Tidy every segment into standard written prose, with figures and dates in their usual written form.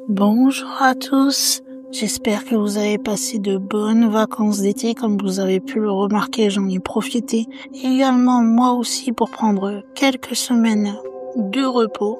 Bonjour à tous, j'espère que vous avez passé de bonnes vacances d'été comme vous avez pu le remarquer, j'en ai profité également moi aussi pour prendre quelques semaines de repos.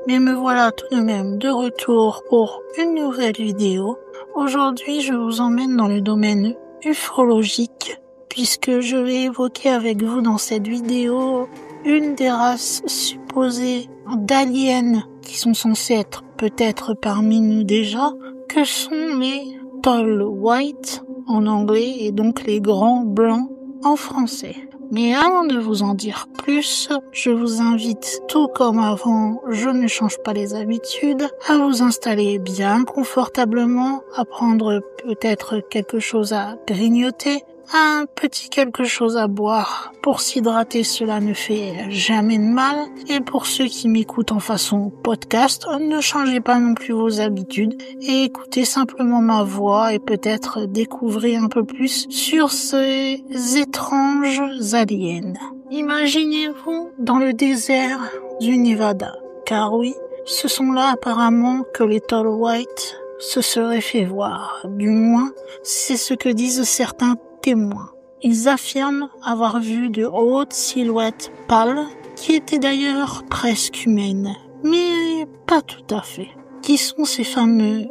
Mais me voilà tout de même de retour pour une nouvelle vidéo. Aujourd'hui je vous emmène dans le domaine ufologique puisque je vais évoquer avec vous dans cette vidéo une des races supposées d'aliens qui sont censés être peut-être parmi nous déjà, que sont les tall white en anglais et donc les grands blancs en français. Mais avant de vous en dire plus, je vous invite, tout comme avant, je ne change pas les habitudes, à vous installer bien confortablement, à prendre peut-être quelque chose à grignoter, un petit quelque chose à boire. Pour s'hydrater, cela ne fait jamais de mal. Et pour ceux qui m'écoutent en façon podcast, ne changez pas non plus vos habitudes et écoutez simplement ma voix et peut-être découvrez un peu plus sur ces étranges aliens. Imaginez-vous dans le désert du Nevada. Car oui, ce sont là apparemment que les tall white se seraient fait voir. Du moins, c'est ce que disent certains témoins. Ils affirment avoir vu de hautes silhouettes pâles qui étaient d'ailleurs presque humaines, mais pas tout à fait. Qui sont ces fameux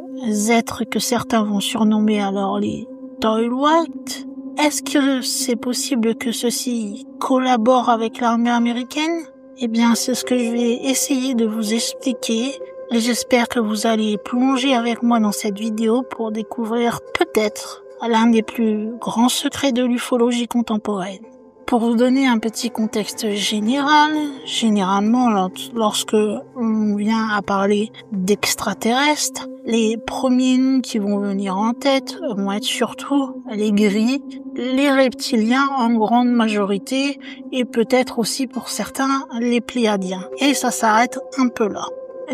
êtres que certains vont surnommer alors les tall white? Est-ce que c'est possible que ceux-ci collaborent avec l'armée américaine? Eh bien, c'est ce que je vais essayer de vous expliquer et j'espère que vous allez plonger avec moi dans cette vidéo pour découvrir peut-être l'un des plus grands secrets de l'ufologie contemporaine. Pour vous donner un petit contexte général, généralement lorsque on vient à parler d'extraterrestres, les premiers noms qui vont venir en tête vont être surtout les gris, les reptiliens en grande majorité et peut-être aussi pour certains les pléiadiens. Et ça s'arrête un peu là.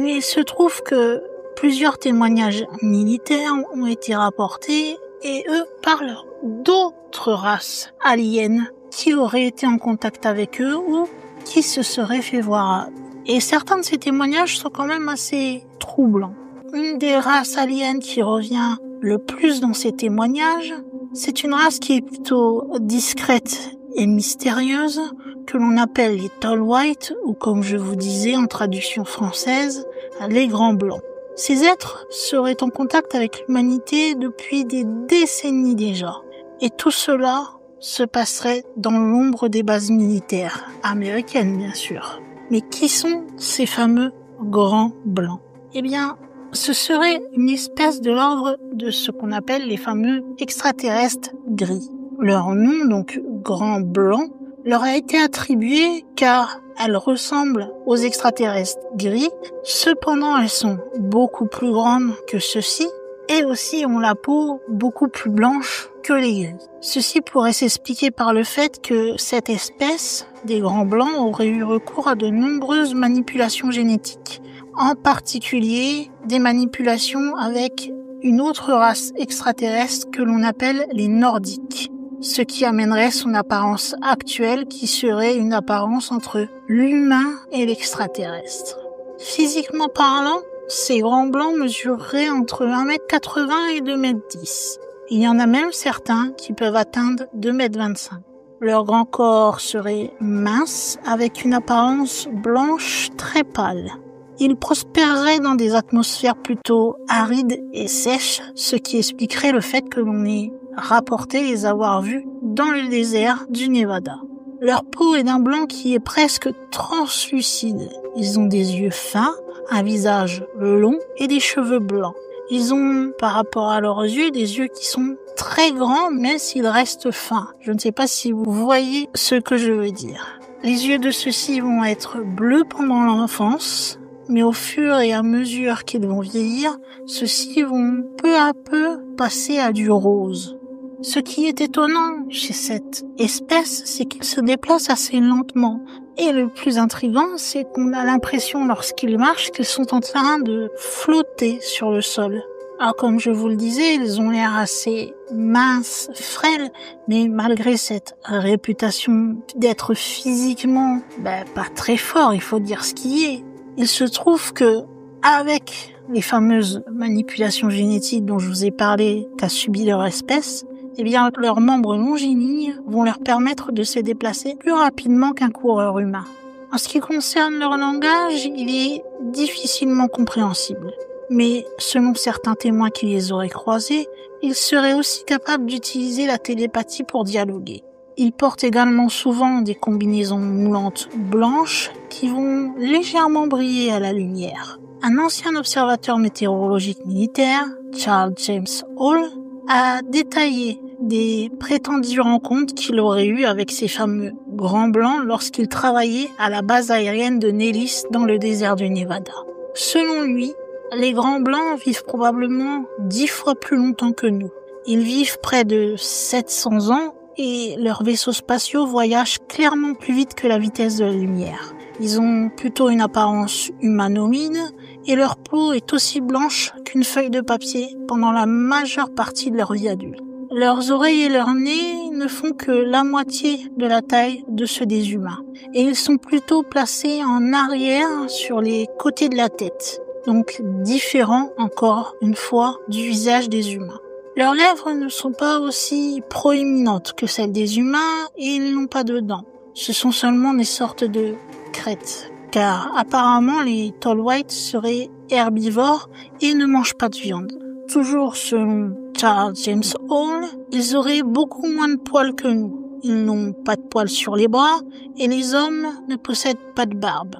Mais il se trouve que plusieurs témoignages militaires ont été rapportés et eux parlent d'autres races aliens qui auraient été en contact avec eux ou qui se seraient fait voir. Et certains de ces témoignages sont quand même assez troublants. Une des races aliens qui revient le plus dans ces témoignages, c'est une race qui est plutôt discrète et mystérieuse, que l'on appelle les tall white, ou comme je vous disais en traduction française, les grands blancs. Ces êtres seraient en contact avec l'humanité depuis des décennies déjà. Et tout cela se passerait dans l'ombre des bases militaires, américaines bien sûr. Mais qui sont ces fameux grands blancs? Eh bien, ce serait une espèce de l'ordre de ce qu'on appelle les fameux extraterrestres gris. Leur nom, donc grand blanc, leur a été attribué car elles ressemblent aux extraterrestres gris, cependant elles sont beaucoup plus grandes que ceux-ci et aussi ont la peau beaucoup plus blanche que les gris. Ceci pourrait s'expliquer par le fait que cette espèce des grands blancs aurait eu recours à de nombreuses manipulations génétiques, en particulier des manipulations avec une autre race extraterrestre que l'on appelle les nordiques. Ce qui amènerait son apparence actuelle qui serait une apparence entre l'humain et l'extraterrestre. Physiquement parlant, ces grands blancs mesureraient entre 1m80 et 2m10. Il y en a même certains qui peuvent atteindre 2m25. Leur grand corps serait mince avec une apparence blanche très pâle. Ils prospéreraient dans des atmosphères plutôt arides et sèches, ce qui expliquerait le fait que l'on ait rapporté les avoir vus dans le désert du Nevada. Leur peau est d'un blanc qui est presque translucide. Ils ont des yeux fins, un visage long et des cheveux blancs. Ils ont, par rapport à leurs yeux, des yeux qui sont très grands, même s'ils restent fins. Je ne sais pas si vous voyez ce que je veux dire. Les yeux de ceux-ci vont être bleus pendant l'enfance, mais au fur et à mesure qu'ils vont vieillir, ceux-ci vont peu à peu passer à du rose. Ce qui est étonnant chez cette espèce, c'est qu'ils se déplacent assez lentement. Et le plus intriguant, c'est qu'on a l'impression lorsqu'ils marchent qu'ils sont en train de flotter sur le sol. Alors comme je vous le disais, ils ont l'air assez minces, frêles, mais malgré cette réputation d'être physiquement pas très forts, il faut dire ce qui est. Il se trouve que avec les fameuses manipulations génétiques dont je vous ai parlé qu'a subi leur espèce, eh bien, leurs membres longilignes vont leur permettre de se déplacer plus rapidement qu'un coureur humain. En ce qui concerne leur langage, il est difficilement compréhensible. Mais selon certains témoins qui les auraient croisés, ils seraient aussi capables d'utiliser la télépathie pour dialoguer. Ils portent également souvent des combinaisons moulantes blanches qui vont légèrement briller à la lumière. Un ancien observateur météorologique militaire, Charles James Hall, a détaillé des prétendues rencontres qu'il aurait eues avec ces fameux grands blancs lorsqu'il travaillait à la base aérienne de Nellis dans le désert du Nevada. Selon lui, les grands blancs vivent probablement 10 fois plus longtemps que nous. Ils vivent près de 700 ans et leurs vaisseaux spatiaux voyagent clairement plus vite que la vitesse de la lumière. Ils ont plutôt une apparence humanoïde et leur peau est aussi blanche qu'une feuille de papier pendant la majeure partie de leur vie adulte. Leurs oreilles et leur nez ne font que la moitié de la taille de ceux des humains et ils sont plutôt placés en arrière sur les côtés de la tête. Donc différents encore une fois du visage des humains. Leurs lèvres ne sont pas aussi proéminentes que celles des humains et ils n'ont pas de dents. Ce sont seulement des sortes de crêtes, car apparemment les Tall Whites seraient herbivores et ne mangent pas de viande. Toujours selon Charles James Hall, ils auraient beaucoup moins de poils que nous. Ils n'ont pas de poils sur les bras et les hommes ne possèdent pas de barbe.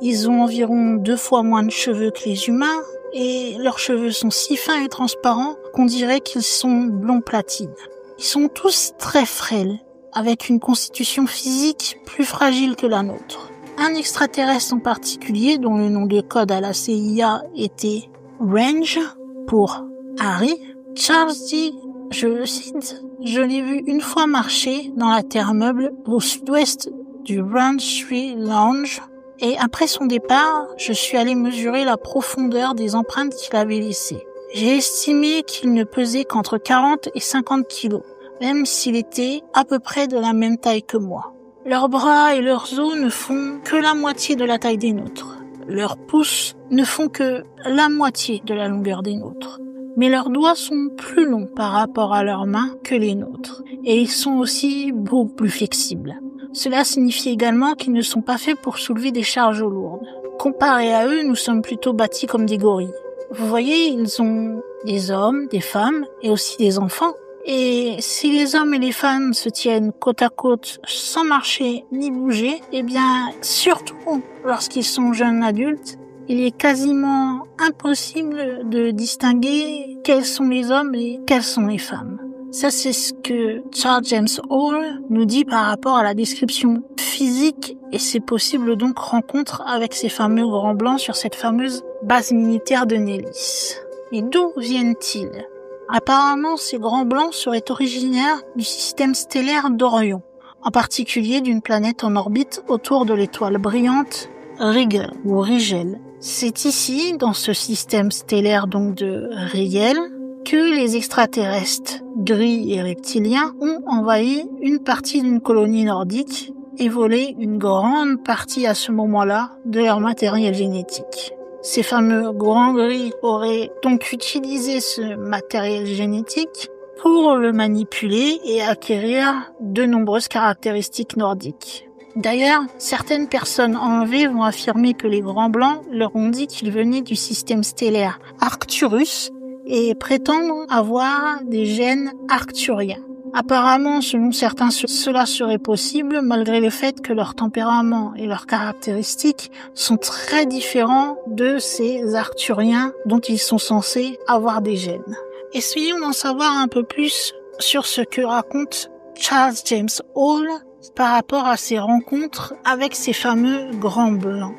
Ils ont environ 2 fois moins de cheveux que les humains et leurs cheveux sont si fins et transparents qu'on dirait qu'ils sont blond platine. Ils sont tous très frêles, avec une constitution physique plus fragile que la nôtre. Un extraterrestre en particulier, dont le nom de code à la CIA était Range pour Harry, Charles dit, je le cite, « Je l'ai vu une fois marcher dans la terre meuble au sud-ouest du Ranch Tree Lounge. Et après son départ, je suis allé mesurer la profondeur des empreintes qu'il avait laissées. J'ai estimé qu'il ne pesait qu'entre 40 et 50 kilos, même s'il était à peu près de la même taille que moi. Leurs bras et leurs os ne font que la moitié de la taille des nôtres. Leurs pouces ne font que la moitié de la longueur des nôtres. Mais leurs doigts sont plus longs par rapport à leurs mains que les nôtres, et ils sont aussi beaucoup plus flexibles. Cela signifie également qu'ils ne sont pas faits pour soulever des charges lourdes. Comparé à eux, nous sommes plutôt bâtis comme des gorilles. Vous voyez, ils ont des hommes, des femmes et aussi des enfants. Et si les hommes et les femmes se tiennent côte à côte sans marcher ni bouger, eh bien, surtout lorsqu'ils sont jeunes adultes, il est quasiment impossible de distinguer quels sont les hommes et quelles sont les femmes. Ça, c'est ce que Charles James Hall nous dit par rapport à la description physique et ses possibles donc rencontres avec ces fameux grands blancs sur cette fameuse base militaire de Nellis. Et d'où viennent-ils? Apparemment, ces grands blancs seraient originaires du système stellaire d'Orion, en particulier d'une planète en orbite autour de l'étoile brillante Rigel ou Rigel. C'est ici, dans ce système stellaire donc de Rigel, que les extraterrestres gris et reptiliens ont envahi une partie d'une colonie nordique et volé une grande partie à ce moment-là de leur matériel génétique. Ces fameux grands gris auraient donc utilisé ce matériel génétique pour le manipuler et acquérir de nombreuses caractéristiques nordiques. D'ailleurs, certaines personnes enlevées vont affirmer que les grands blancs leur ont dit qu'ils venaient du système stellaire Arcturus et prétendent avoir des gènes arcturiens. Apparemment, selon certains, cela serait possible malgré le fait que leur tempérament et leurs caractéristiques sont très différents de ces arcturiens dont ils sont censés avoir des gènes. Essayons d'en savoir un peu plus sur ce que raconte Charles James Hall par rapport à ses rencontres avec ces fameux grands blancs.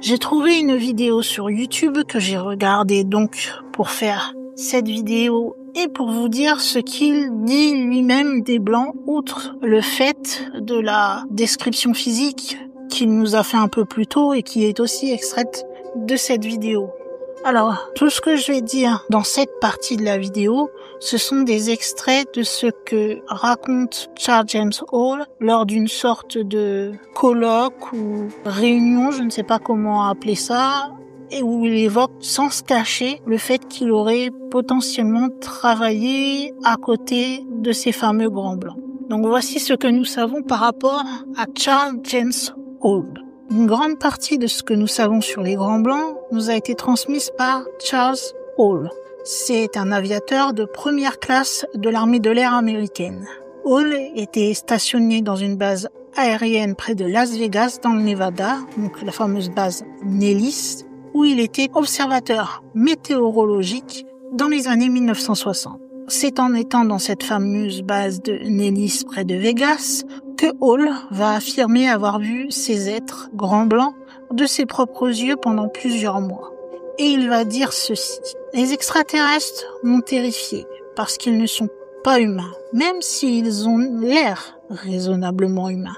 J'ai trouvé une vidéo sur YouTube que j'ai regardée donc pour faire cette vidéo et pour vous dire ce qu'il dit lui-même des blancs, outre le fait de la description physique qu'il nous a fait un peu plus tôt et qui est aussi extraite de cette vidéo. Alors, tout ce que je vais dire dans cette partie de la vidéo, ce sont des extraits de ce que raconte Charles James Hall lors d'une sorte de colloque ou réunion, je ne sais pas comment appeler ça, et où il évoque sans se cacher le fait qu'il aurait potentiellement travaillé à côté de ces fameux grands blancs. Donc voici ce que nous savons par rapport à Charles James Hall. Une grande partie de ce que nous savons sur les grands blancs nous a été transmise par Charles Hall. C'est un aviateur de première classe de l'armée de l'air américaine. Hall était stationné dans une base aérienne près de Las Vegas dans le Nevada, donc la fameuse base Nellis, où il était observateur météorologique dans les années 1960. C'est en étant dans cette fameuse base de Nellis près de Vegas que Hall va affirmer avoir vu ces êtres grands blancs de ses propres yeux pendant plusieurs mois. Et il va dire ceci: les extraterrestres m'ont terrifié parce qu'ils ne sont pas humains, même s'ils ont l'air raisonnablement humains.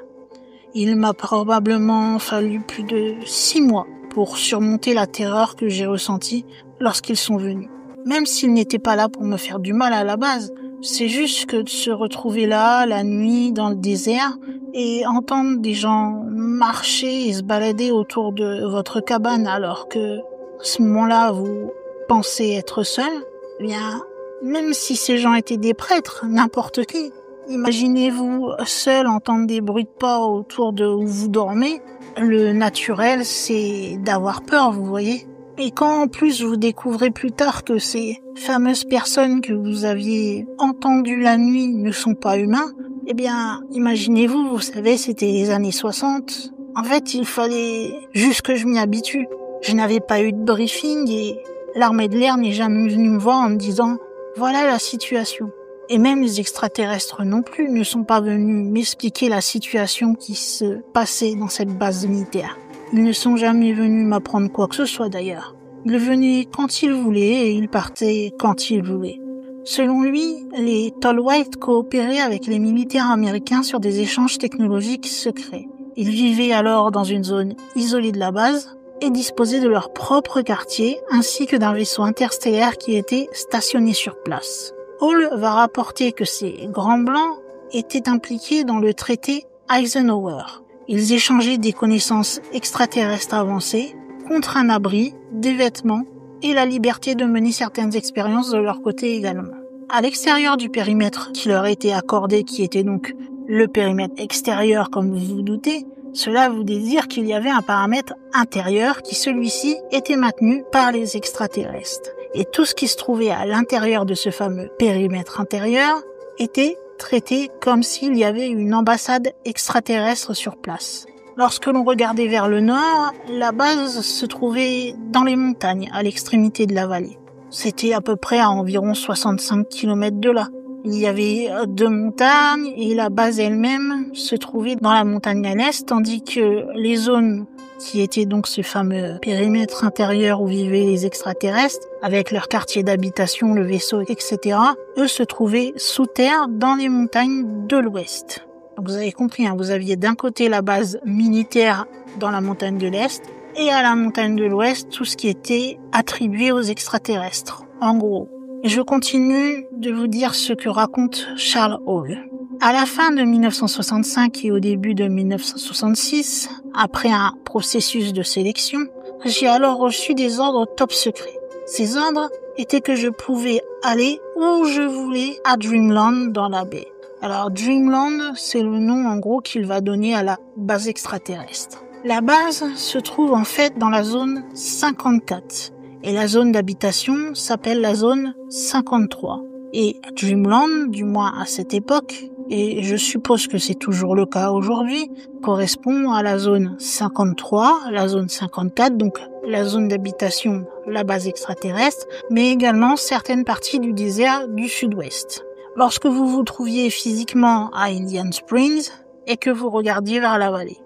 Il m'a probablement fallu plus de 6 mois pour surmonter la terreur que j'ai ressentie lorsqu'ils sont venus. Même s'ils n'étaient pas là pour me faire du mal à la base, c'est juste que de se retrouver là, la nuit, dans le désert, et entendre des gens marcher et se balader autour de votre cabane alors que, à ce moment-là, vous pensez être seul, eh bien, même si ces gens étaient des prêtres, n'importe qui, imaginez-vous seul entendre des bruits de pas autour de où vous dormez, le naturel, c'est d'avoir peur, vous voyez. Et quand en plus vous découvrez plus tard que ces fameuses personnes que vous aviez entendues la nuit ne sont pas humains, eh bien, imaginez-vous, vous savez, c'était les années 60. En fait, il fallait juste que je m'y habitue. Je n'avais pas eu de briefing et l'armée de l'air n'est jamais venue me voir en me disant « voilà la situation ». Et même les extraterrestres non plus ne sont pas venus m'expliquer la situation qui se passait dans cette base militaire. Ils ne sont jamais venus m'apprendre quoi que ce soit d'ailleurs. Ils venaient quand ils voulaient et ils partaient quand ils voulaient. Selon lui, les Tall Whites coopéraient avec les militaires américains sur des échanges technologiques secrets. Ils vivaient alors dans une zone isolée de la base et disposaient de leur propre quartier ainsi que d'un vaisseau interstellaire qui était stationné sur place. Hall va rapporter que ces grands blancs étaient impliqués dans le traité Eisenhower. Ils échangeaient des connaissances extraterrestres avancées contre un abri, des vêtements et la liberté de mener certaines expériences de leur côté également. À l'extérieur du périmètre qui leur était accordé, qui était donc le périmètre extérieur comme vous vous doutez, cela voulait dire qu'il y avait un paramètre intérieur qui celui-ci était maintenu par les extraterrestres. Et tout ce qui se trouvait à l'intérieur de ce fameux périmètre intérieur était traité comme s'il y avait une ambassade extraterrestre sur place. Lorsque l'on regardait vers le nord, la base se trouvait dans les montagnes, à l'extrémité de la vallée. C'était à peu près à environ 65 km de là. Il y avait 2 montagnes et la base elle-même se trouvait dans la montagne à l'est, tandis que les zones qui étaient donc ce fameux périmètre intérieur où vivaient les extraterrestres, avec leur quartier d'habitation, le vaisseau, etc., eux se trouvaient sous terre dans les montagnes de l'ouest. Donc vous avez compris, vous aviez d'un côté la base militaire dans la montagne de l'est, et à la montagne de l'ouest, tout ce qui était attribué aux extraterrestres, en gros. Et je continue de vous dire ce que raconte Charles Hall. À la fin de 1965 et au début de 1966, après un processus de sélection, j'ai alors reçu des ordres top secrets. Ces ordres étaient que je pouvais aller où je voulais à Dreamland dans la baie. Alors Dreamland, c'est le nom en gros qu'il va donner à la base extraterrestre. La base se trouve en fait dans la zone 54 et la zone d'habitation s'appelle la zone 53. Et Dreamland, du moins à cette époque, et je suppose que c'est toujours le cas aujourd'hui, correspond à la zone 53, la zone 54, donc la zone d'habitation, la base extraterrestre, mais également certaines parties du désert du sud-ouest. Lorsque vous vous trouviez physiquement à Indian Springs et que vous regardiez vers la vallée.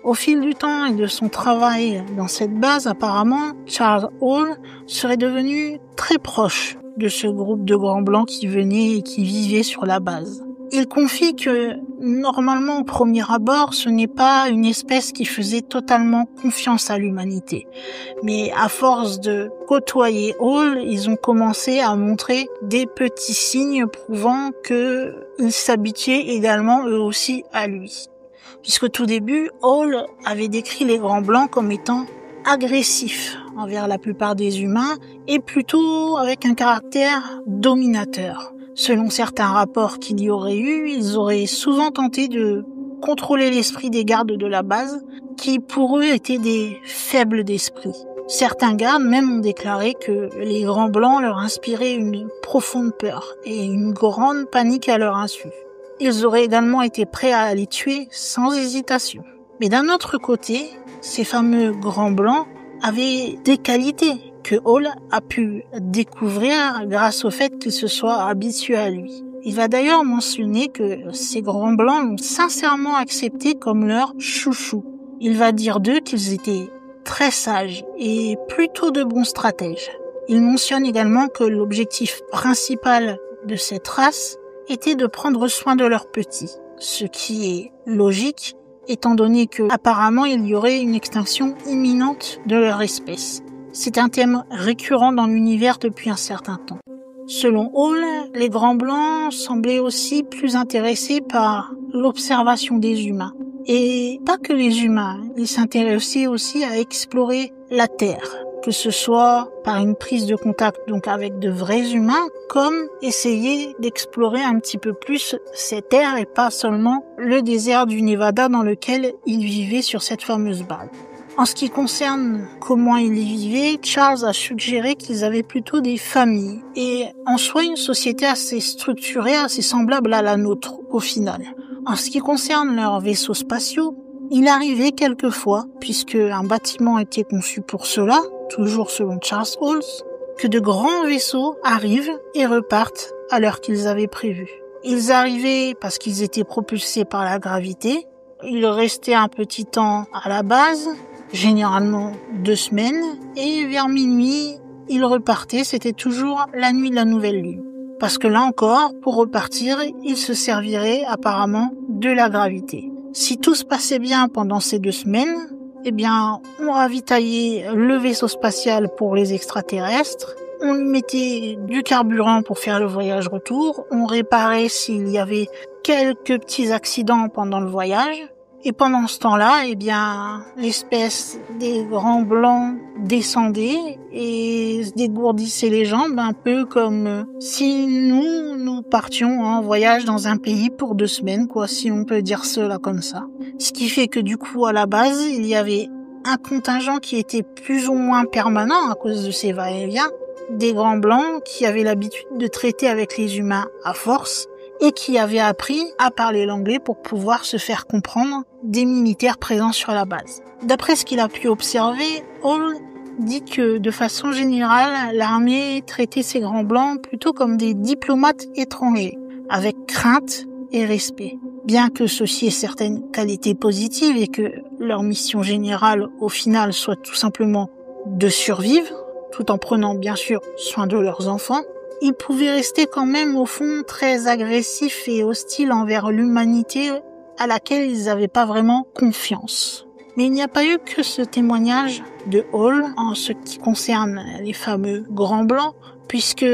Au fil du temps et de son travail dans cette base, apparemment, Charles Hall serait devenu très proche de ce groupe de grands blancs qui venaient et qui vivaient sur la base. Il confie que, normalement, au premier abord, ce n'est pas une espèce qui faisait totalement confiance à l'humanité. Mais à force de côtoyer Hall, ils ont commencé à montrer des petits signes prouvant qu'ils s'habituaient également eux aussi à lui. Puisque tout début, Hall avait décrit les grands blancs comme étant agressifs, envers la plupart des humains et plutôt avec un caractère dominateur. Selon certains rapports qu'il y aurait eu, ils auraient souvent tenté de contrôler l'esprit des gardes de la base, qui pour eux étaient des faibles d'esprit. Certains gardes même ont déclaré que les Grands Blancs leur inspiraient une profonde peur et une grande panique à leur insu. Ils auraient également été prêts à les tuer sans hésitation. Mais d'un autre côté, ces fameux Grands Blancs avaient des qualités que Hall a pu découvrir grâce au fait qu'il se soit habitué à lui. Il va d'ailleurs mentionner que ces Grands Blancs l'ont sincèrement accepté comme leur chouchou. Il va dire d'eux qu'ils étaient très sages et plutôt de bons stratèges. Il mentionne également que l'objectif principal de cette race était de prendre soin de leurs petits, ce qui est logique étant donné que apparemment il y aurait une extinction imminente de leur espèce. C'est un thème récurrent dans l'univers depuis un certain temps. Selon Hall, les Grands Blancs semblaient aussi plus intéressés par l'observation des humains. Et pas que les humains, ils s'intéressaient aussi à explorer la Terre, que ce soit par une prise de contact donc avec de vrais humains, comme essayer d'explorer un petit peu plus cette terre et pas seulement le désert du Nevada dans lequel ils vivaient sur cette fameuse base. En ce qui concerne comment ils y vivaient, Charles a suggéré qu'ils avaient plutôt des familles et en soi une société assez structurée, assez semblable à la nôtre au final. En ce qui concerne leurs vaisseaux spatiaux, il arrivait quelquefois, puisque un bâtiment était conçu pour cela, toujours selon Charles Hall, que de grands vaisseaux arrivent et repartent à l'heure qu'ils avaient prévue. Ils arrivaient parce qu'ils étaient propulsés par la gravité, ils restaient un petit temps à la base, généralement 2 semaines, et vers minuit, ils repartaient, c'était toujours la nuit de la nouvelle lune. Parce que là encore, pour repartir, ils se serviraient apparemment de la gravité. Si tout se passait bien pendant ces 2 semaines, eh bien, on ravitaillait le vaisseau spatial pour les extraterrestres, on y mettait du carburant pour faire le voyage retour, on réparait s'il y avait quelques petits accidents pendant le voyage, et pendant ce temps-là, eh bien, l'espèce des Grands Blancs descendait et se dégourdissait les jambes, un peu comme si nous partions en voyage dans un pays pour 2 semaines, quoi, si on peut dire cela comme ça. Ce qui fait que du coup, à la base, il y avait un contingent qui était plus ou moins permanent à cause de ces va-et-vient, des Grands Blancs qui avaient l'habitude de traiter avec les humains à force, et qui avait appris à parler l'anglais pour pouvoir se faire comprendre des militaires présents sur la base. D'après ce qu'il a pu observer, Hall dit que de façon générale, l'armée traitait ces Grands Blancs plutôt comme des diplomates étrangers, avec crainte et respect. Bien que ceci ait certaines qualités positives et que leur mission générale au final soit tout simplement de survivre, tout en prenant bien sûr soin de leurs enfants, ils pouvaient rester quand même au fond très agressifs et hostiles envers l'humanité à laquelle ils n'avaient pas vraiment confiance. Mais il n'y a pas eu que ce témoignage de Hall en ce qui concerne les fameux Grands Blancs, puisque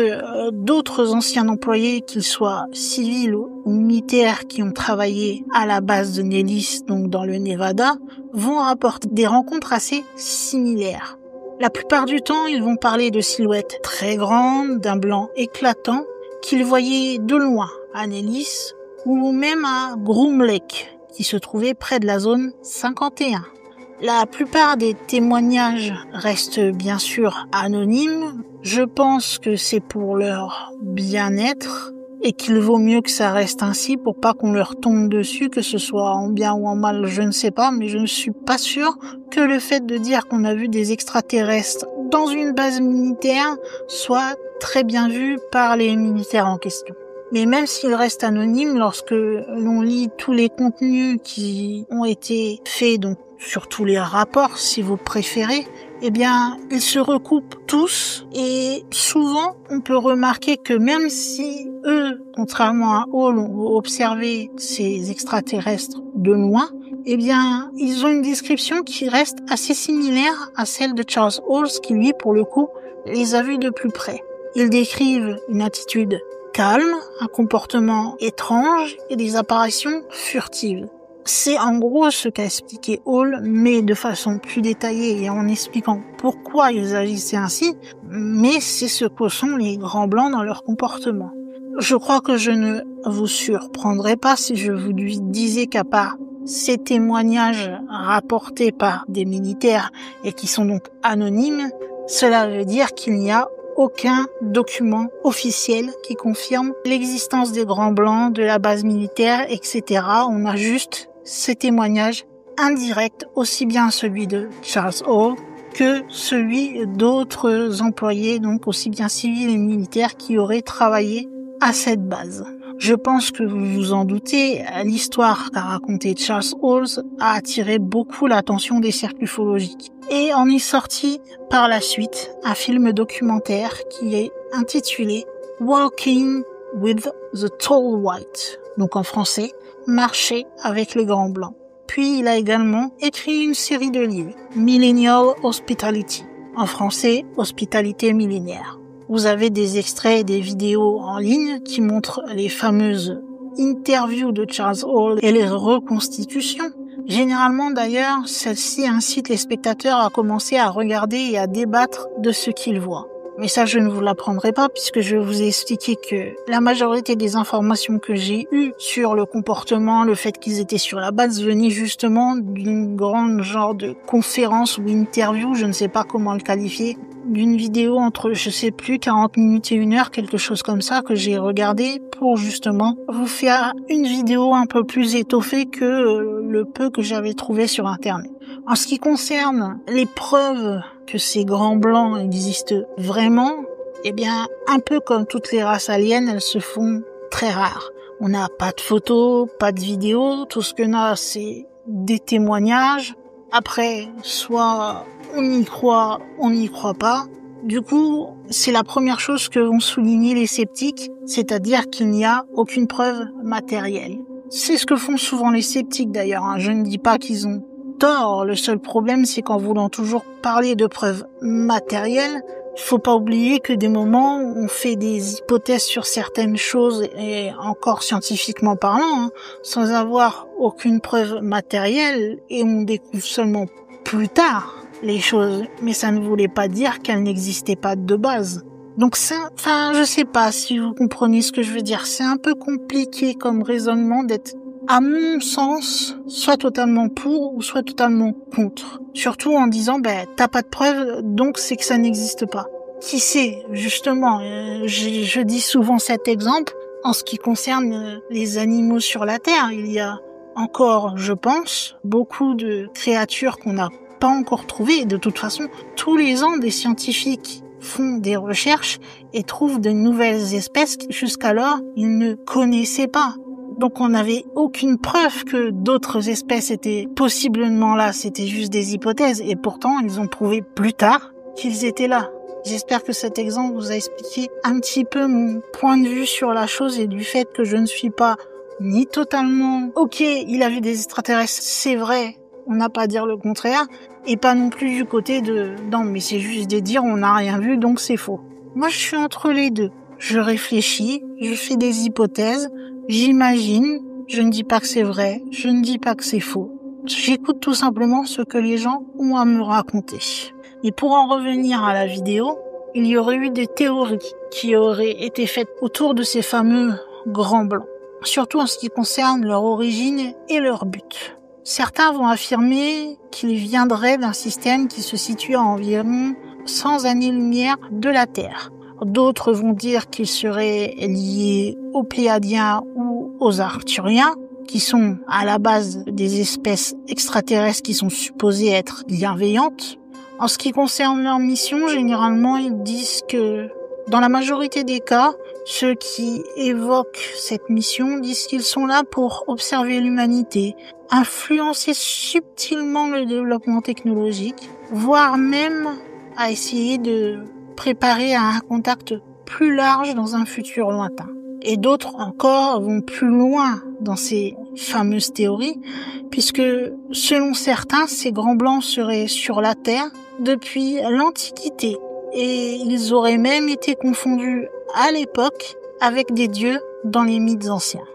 d'autres anciens employés, qu'ils soient civils ou militaires qui ont travaillé à la base de Nellis, donc dans le Nevada, vont rapporter des rencontres assez similaires. La plupart du temps, ils vont parler de silhouettes très grandes, d'un blanc éclatant, qu'ils voyaient de loin à Nellis ou même à Groom Lake, qui se trouvait près de la zone 51. La plupart des témoignages restent bien sûr anonymes. Je pense que c'est pour leur bien-être et qu'il vaut mieux que ça reste ainsi pour pas qu'on leur tombe dessus, que ce soit en bien ou en mal, je ne sais pas, mais je ne suis pas sûre que le fait de dire qu'on a vu des extraterrestres dans une base militaire soit très bien vu par les militaires en question. Mais même s'il reste anonyme, lorsque l'on lit tous les contenus qui ont été faits, donc sur tous les rapports si vous préférez, eh bien, ils se recoupent tous et souvent on peut remarquer que même si eux, contrairement à Hall, ont observé ces extraterrestres de loin, eh bien, ils ont une description qui reste assez similaire à celle de Charles Hall, qui lui, pour le coup, les a vus de plus près. Ils décrivent une attitude calme, un comportement étrange et des apparitions furtives. C'est en gros ce qu'a expliqué Hall, mais de façon plus détaillée et en expliquant pourquoi ils agissaient ainsi, mais c'est ce que sont les grands blancs dans leur comportement. Je crois que je ne vous surprendrai pas si je vous disais qu'à part ces témoignages rapportés par des militaires et qui sont donc anonymes, cela veut dire qu'il n'y a aucun document officiel qui confirme l'existence des grands blancs, de la base militaire, etc. On a juste ces témoignages indirects, aussi bien celui de Charles Hall que celui d'autres employés, donc aussi bien civils et militaires, qui auraient travaillé à cette base. Je pense que vous vous en doutez, l'histoire qu'a racontée Charles Hall a attiré beaucoup l'attention des cercles ufologiques. Et en est sorti par la suite un film documentaire qui est intitulé Walking with the Tall White, donc en français, Marcher avec les grands blancs. Puis il a également écrit une série de livres, Millennial Hospitality, en français, Hospitalité millénaire. Vous avez des extraits et des vidéos en ligne qui montrent les fameuses interviews de Charles Hall et les reconstitutions. Généralement d'ailleurs, celle-ci incite les spectateurs à commencer à regarder et à débattre de ce qu'ils voient. Mais ça, je ne vous l'apprendrai pas puisque je vous ai expliqué que la majorité des informations que j'ai eues sur le comportement, le fait qu'ils étaient sur la base, venaient justement d'une grande genre de conférence ou interview, je ne sais pas comment le qualifier, d'une vidéo entre, je sais plus, 40 minutes et 1 heure, quelque chose comme ça, que j'ai regardé pour justement vous faire une vidéo un peu plus étoffée que le peu que j'avais trouvé sur Internet. En ce qui concerne les preuves que ces grands blancs existent vraiment, eh bien, un peu comme toutes les races aliens, elles se font très rares. On n'a pas de photos, pas de vidéos, tout ce qu'on a, c'est des témoignages. Après, soit on y croit, on n'y croit pas. Du coup, c'est la première chose que vont souligner les sceptiques, c'est-à-dire qu'il n'y a aucune preuve matérielle. C'est ce que font souvent les sceptiques d'ailleurs, hein. Je ne dis pas qu'ils ont tort, le seul problème c'est qu'en voulant toujours parler de preuves matérielles, il faut pas oublier que des moments on fait des hypothèses sur certaines choses, et encore scientifiquement parlant, hein, sans avoir aucune preuve matérielle, et on découvre seulement plus tard les choses, mais ça ne voulait pas dire qu'elles n'existaient pas de base. Donc je sais pas si vous comprenez ce que je veux dire, c'est un peu compliqué comme raisonnement d'être, à mon sens, soit totalement pour ou soit totalement contre. Surtout en disant, t'as pas de preuves, donc c'est que ça n'existe pas. Qui sait, justement, je dis souvent cet exemple, en ce qui concerne les animaux sur la Terre, il y a encore, je pense, beaucoup de créatures qu'on n'a pas encore trouvées. De toute façon, tous les ans, des scientifiques font des recherches et trouvent de nouvelles espèces que jusqu'alors ils ne connaissaient pas. Donc on n'avait aucune preuve que d'autres espèces étaient possiblement là, c'était juste des hypothèses, et pourtant ils ont prouvé plus tard qu'ils étaient là. J'espère que cet exemple vous a expliqué un petit peu mon point de vue sur la chose et du fait que je ne suis pas ni totalement ok, il a vu des extraterrestres, c'est vrai, on n'a pas à dire le contraire, et pas non plus du côté de non mais c'est juste de dire on n'a rien vu donc c'est faux. Moi je suis entre les deux, je réfléchis, je fais des hypothèses, j'imagine, je ne dis pas que c'est vrai, je ne dis pas que c'est faux. J'écoute tout simplement ce que les gens ont à me raconter. Et pour en revenir à la vidéo, il y aurait eu des théories qui auraient été faites autour de ces fameux grands blancs, surtout en ce qui concerne leur origine et leur but. Certains vont affirmer qu'ils viendraient d'un système qui se situe à environ 100 années-lumière de la Terre. D'autres vont dire qu'ils seraient liés aux Pléiadiens ou aux Arcturiens, qui sont à la base des espèces extraterrestres qui sont supposées être bienveillantes. En ce qui concerne leur mission, généralement, ils disent que, dans la majorité des cas, ceux qui évoquent cette mission disent qu'ils sont là pour observer l'humanité, influencer subtilement le développement technologique, voire même à essayer de préparer à un contact plus large dans un futur lointain. Et d'autres encore vont plus loin dans ces fameuses théories, puisque selon certains, ces grands blancs seraient sur la Terre depuis l'Antiquité, et ils auraient même été confondus à l'époque avec des dieux dans les mythes anciens.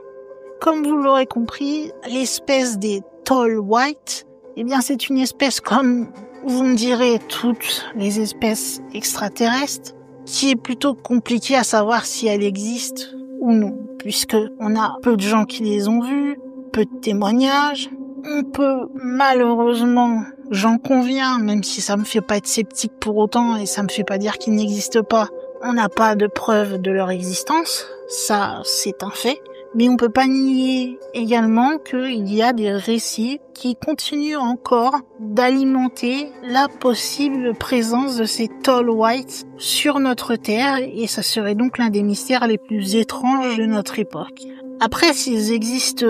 comme vous l'aurez compris, l'espèce des Tall White, eh bien c'est une espèce comme, vous me direz, toutes les espèces extraterrestres, qui est plutôt compliqué à savoir si elle existe ou non, puisque on a peu de gens qui les ont vus, peu de témoignages. On peut malheureusement, j'en conviens, même si ça me fait pas être sceptique pour autant et ça me fait pas dire qu'ils n'existent pas, on n'a pas de preuve de leur existence, ça c'est un fait. Mais on peut pas nier également qu'il y a des récits qui continuent encore d'alimenter la possible présence de ces Tall Whites sur notre Terre, et ça serait donc l'un des mystères les plus étranges de notre époque. Après, s'ils existent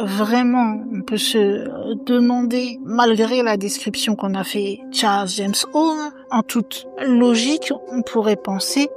vraiment, on peut se demander, malgré la description qu'on a fait Charles James Hall, en toute logique, on pourrait penser,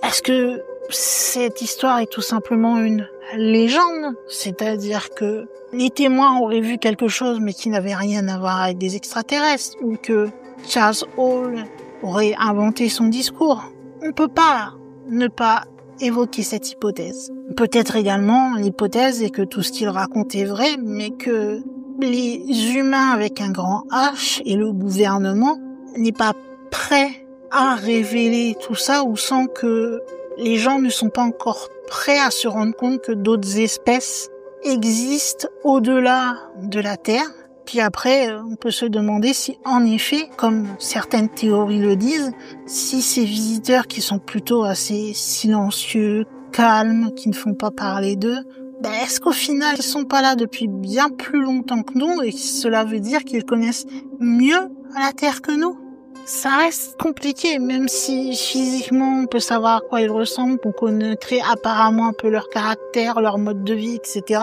est-ce que cette histoire est tout simplement une légende, c'est-à-dire que les témoins auraient vu quelque chose mais qui n'avait rien à voir avec des extraterrestres, ou que Charles Hall aurait inventé son discours. On peut pas ne pas évoquer cette hypothèse. Peut-être également l'hypothèse est que tout ce qu'il raconte est vrai, mais que les humains avec un grand H et le gouvernement n'est pas prêt à révéler tout ça, ou sans que les gens ne sont pas encore prêts à se rendre compte que d'autres espèces existent au-delà de la Terre. Puis après, on peut se demander si, en effet, comme certaines théories le disent, si ces visiteurs qui sont plutôt assez silencieux, calmes, qui ne font pas parler d'eux, est-ce qu'au final, ils sont pas là depuis bien plus longtemps que nous, et cela veut dire qu'ils connaissent mieux la Terre que nous? Ça reste compliqué, même si physiquement on peut savoir à quoi ils ressemblent, on connaîtrait apparemment un peu leur caractère, leur mode de vie, etc.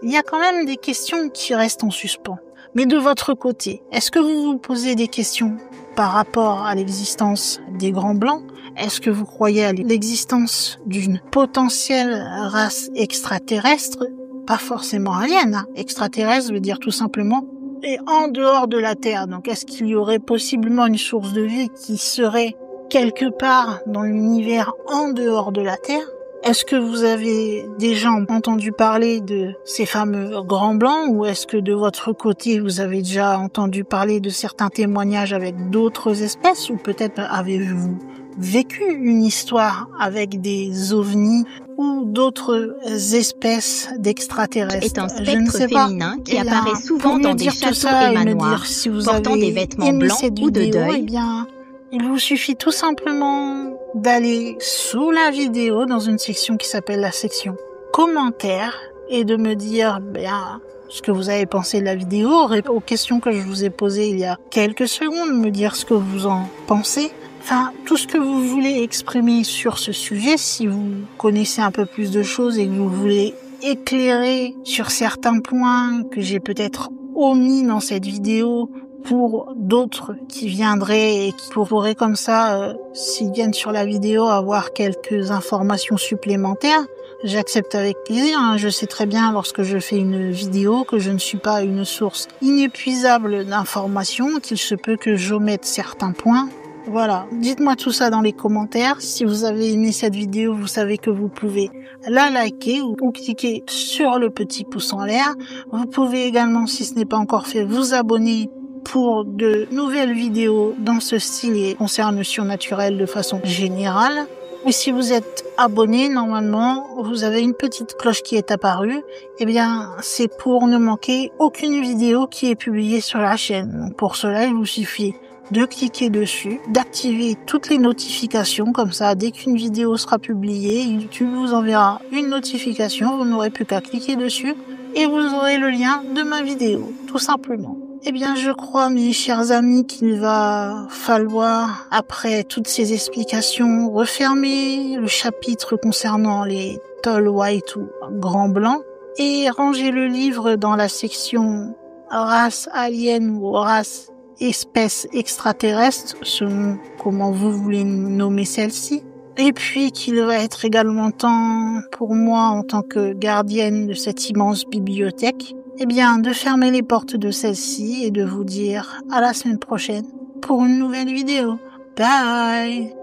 Il y a quand même des questions qui restent en suspens. Mais de votre côté, est-ce que vous vous posez des questions par rapport à l'existence des Grands Blancs? Est-ce que vous croyez à l'existence d'une potentielle race extraterrestre? Pas forcément alien, hein. Extraterrestre veut dire tout simplement et en dehors de la Terre. Donc est-ce qu'il y aurait possiblement une source de vie qui serait quelque part dans l'univers en dehors de la Terre? Est-ce que vous avez déjà entendu parler de ces fameux Grands Blancs, ou est-ce que de votre côté vous avez déjà entendu parler de certains témoignages avec d'autres espèces, ou peut-être avez-vous vécu une histoire avec des ovnis ou d'autres espèces d'extraterrestres? Est un spectre féminin qui apparaît souvent dans des châteaux et manoirs, si vous portant des vêtements blancs ou de deuil. Il vous suffit tout simplement d'aller sous la vidéo dans une section qui s'appelle la section commentaires et de me dire ce que vous avez pensé de la vidéo, aux questions que je vous ai posées il y a quelques secondes, me dire ce que vous en pensez. Enfin, tout ce que vous voulez exprimer sur ce sujet, si vous connaissez un peu plus de choses et que vous voulez éclairer sur certains points que j'ai peut-être omis dans cette vidéo pour d'autres qui viendraient et qui pourraient comme ça, s'ils viennent sur la vidéo, avoir quelques informations supplémentaires, j'accepte avec plaisir. Je sais très bien lorsque je fais une vidéo que je ne suis pas une source inépuisable d'informations, qu'il se peut que j'omette certains points. Voilà, dites-moi tout ça dans les commentaires. Si vous avez aimé cette vidéo, vous savez que vous pouvez la liker ou cliquer sur le petit pouce en l'air. Vous pouvez également, si ce n'est pas encore fait, vous abonner pour de nouvelles vidéos dans ce style et concernant le surnaturel de façon générale. Et si vous êtes abonné, normalement, vous avez une petite cloche qui est apparue. C'est pour ne manquer aucune vidéo qui est publiée sur la chaîne. Donc pour cela, il vous suffit de cliquer dessus, d'activer toutes les notifications, comme ça, dès qu'une vidéo sera publiée, YouTube vous enverra une notification, vous n'aurez plus qu'à cliquer dessus et vous aurez le lien de ma vidéo, tout simplement. Je crois, mes chers amis, qu'il va falloir, après toutes ces explications, refermer le chapitre concernant les Tall White ou Grands Blancs et ranger le livre dans la section race alien ou race espèce extraterrestre, selon comment vous voulez nommer celle-ci. Et puis qu'il va être également temps pour moi, en tant que gardienne de cette immense bibliothèque, de fermer les portes de celle-ci et de vous dire à la semaine prochaine pour une nouvelle vidéo. Bye!